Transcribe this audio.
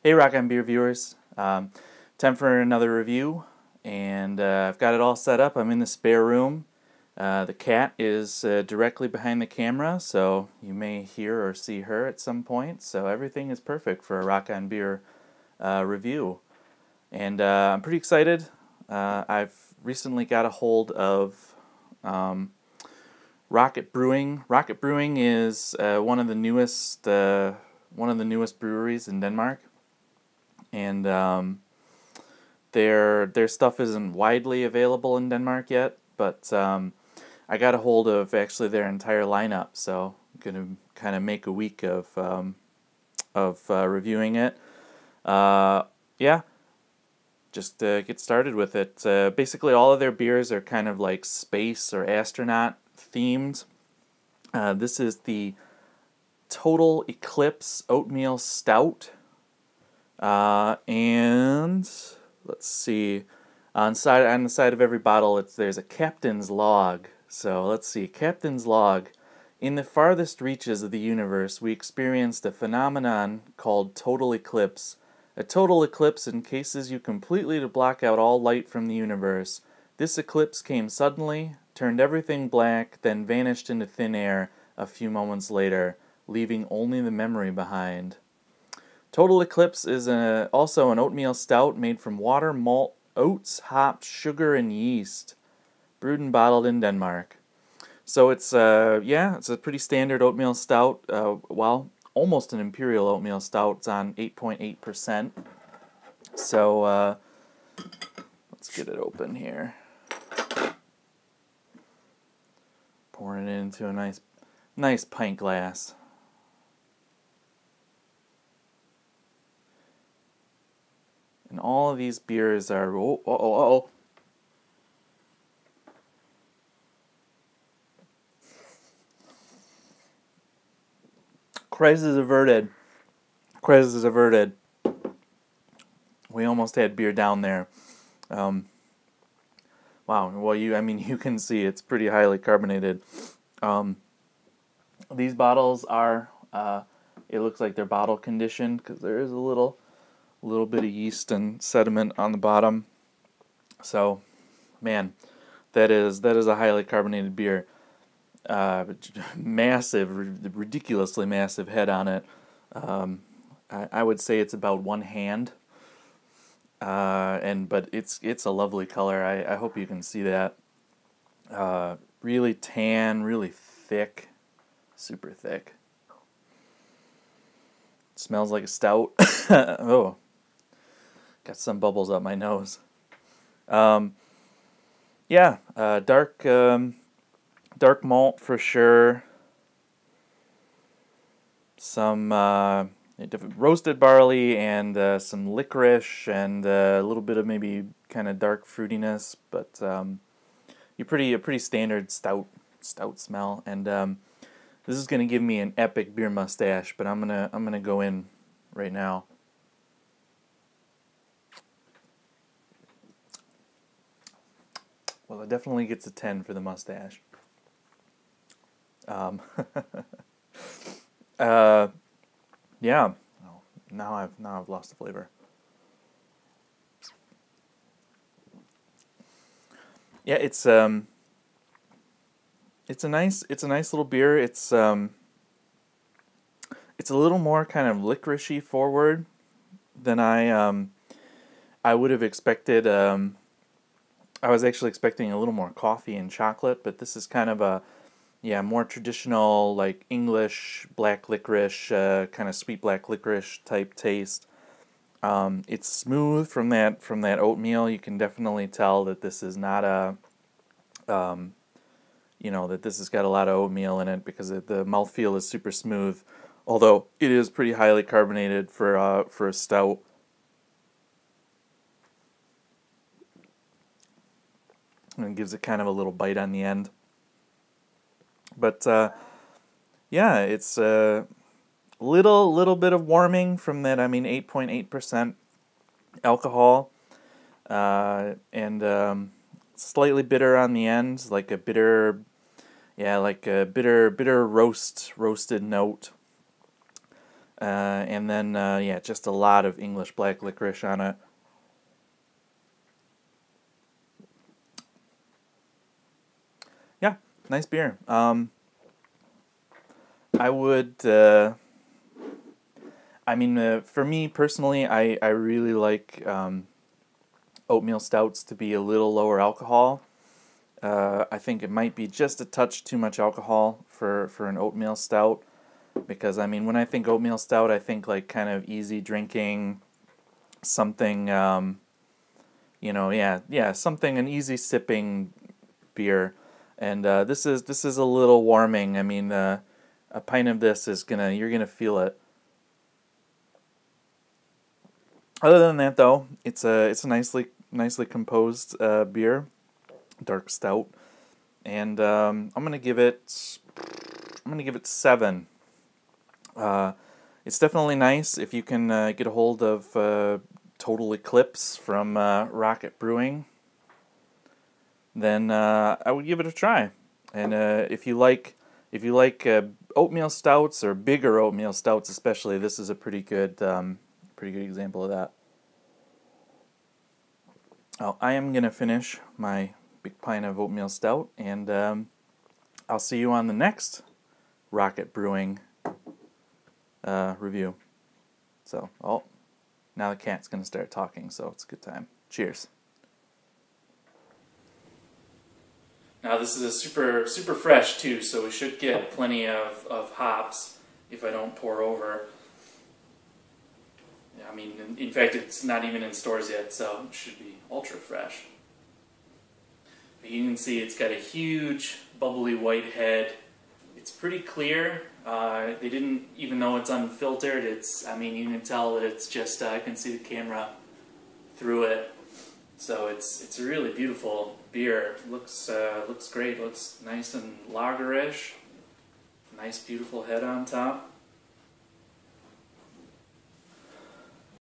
Hey Rock on Beer viewers, time for another review, and I've got it all set up. I'm in the spare room. The cat is directly behind the camera, so you may hear or see her at some point. So everything is perfect for a Rock on Beer review, and I'm pretty excited. I've recently got a hold of Rocket Brewing. Rocket Brewing is one of the newest breweries in Denmark. And their stuff isn't widely available in Denmark yet, but I got a hold of actually their entire lineup, so I'm gonna kind of make a week of reviewing it. Yeah, just get started with it. Basically, all of their beers are kind of like space or astronaut themed. This is the Total Eclipse Oatmeal Stout. And let's see, on the side of every bottle, there's a captain's log. So let's see, captain's log. In the farthest reaches of the universe, we experienced a phenomenon called total eclipse. A total eclipse encases you completely to block out all light from the universe. This eclipse came suddenly, turned everything black, then vanished into thin air a few moments later, leaving only the memory behind. Total Eclipse is also an oatmeal stout made from water, malt, oats, hops, sugar, and yeast, brewed and bottled in Denmark. So it's it's a pretty standard oatmeal stout. Well, almost an imperial oatmeal stout. It's on 8.8%. So let's get it open here. Pouring it into a nice pint glass. And all of these beers are crisis averted. Crisis averted. We almost had beer down there. Wow. Well, you can see it's pretty highly carbonated. These bottles are. It looks like they're bottle conditioned because there is a little bit of yeast and sediment on the bottom. So, man, that is a highly carbonated beer. Massive, ridiculously massive head on it. I would say it's about one hand. But it's a lovely color. I hope you can see that. Really tan, really thick, super thick. Smells like a stout. Oh. Got some bubbles up my nose. Dark malt for sure. Some roasted barley and some licorice and a little bit of maybe kind of dark fruitiness, but a pretty standard stout smell. And this is gonna give me an epic beer mustache, but I'm gonna go in right now. Well, it definitely gets a 10 for the mustache. Yeah. Oh, now I've lost the flavor. Yeah, it's a nice little beer. It's a little more kind of licoricey forward than I would have expected. I was actually expecting a little more coffee and chocolate, but this is kind of a more traditional, like English black licorice, kind of sweet black licorice type taste. It's smooth from that oatmeal. You can definitely tell that this is not that this has got a lot of oatmeal in it because the mouthfeel is super smooth. Although it is pretty highly carbonated for a stout. And it gives it kind of a little bite on the end. But it's a little bit of warming from that. 8.8% alcohol, and slightly bitter on the end, like a bitter roasted note. And then, yeah, just a lot of English black licorice on it. Yeah, nice beer. I would, I mean, for me personally, I really like oatmeal stouts to be a little lower alcohol. I think it might be just a touch too much alcohol for an oatmeal stout. Because, I mean, when I think oatmeal stout, I think like kind of easy drinking, something, you know, yeah, something, an easy sipping beer. And this is a little warming. I mean, a pint of this is you're gonna feel it. Other than that, though, it's a nicely composed beer, dark stout, and I'm gonna give it 7. It's definitely nice if you can get a hold of Total Eclipse from Rocket Brewing. Then I would give it a try. And if you like oatmeal stouts or bigger oatmeal stouts, especially, this is a pretty good example of that. Oh, I am gonna finish my big pint of oatmeal stout, and I'll see you on the next Rocket Brewing review. So, oh, now the cat's gonna start talking, so it's a good time. Cheers. Now this is a super fresh too, so we should get plenty of hops if I don't pour over. I mean, in fact, it's not even in stores yet, so it should be ultra fresh. But you can see it's got a huge bubbly white head. It's pretty clear. They didn't, even though it's unfiltered, I mean, you can tell that it's just, I can see the camera through it. So it's a really beautiful beer. Looks great. Looks nice and lagerish. Nice, beautiful head on top.